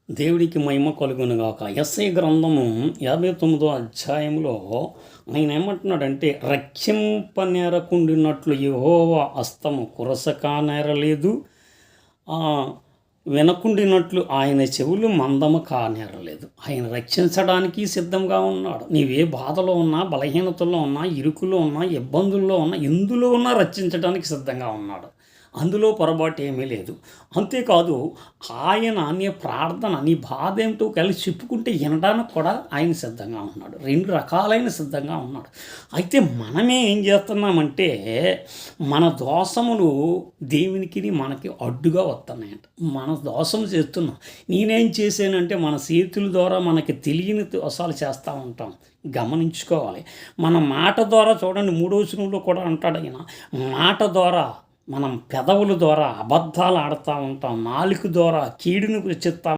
దేవుడికి మహిమ కలుగునుగాక. యెషయా గ్రంథము 59వ అధ్యాయంలో ఆయన ఏమంటున్నాడంటే, రక్షింపనేరకుండినట్లు యెహోవా హస్తము కురస కానేరలేదు, వినకుండినట్లు ఆయన చెవులు మందము కానేరలేదు. ఆయన రక్షించడానికి సిద్ధంగా ఉన్నాడు. నీవే బాధలో ఉన్నా, బలహీనతల్లో ఉన్నా, ఇరుకులో ఉన్నా, ఇబ్బందుల్లో ఉన్నా, ఎందులో ఉన్నా రక్షించడానికి సిద్ధంగా ఉన్నాడు. అందులో పొరపాటు ఏమీ లేదు. అంతేకాదు, ఆయన నీ ప్రార్థన, నీ బాధ ఏమిటో కలిసి చెప్పుకుంటే వినడానికి కూడా ఆయన సిద్ధంగా ఉన్నాడు. రెండు రకాలైన సిద్ధంగా ఉన్నాడు. అయితే మనమే ఏం చేస్తున్నామంటే, మన దోషములు దేవునికి మనకి అడ్డుగా వస్తున్నాయంట. మన దోషం చేస్తున్నాం. నేనేం చేశానంటే, మన చేతుల ద్వారా మనకి తెలియని దోషాలు చేస్తూ ఉంటాం. గమనించుకోవాలి. మన మాట ద్వారా చూడండి, 3వ వచనంలో కూడా అంటాడు ఆయన, మాట ద్వారా మనం పెదవుల ద్వారా అబద్ధాలు ఆడుతూ ఉంటాం, నాలుక ద్వారా కీడును చిత్తా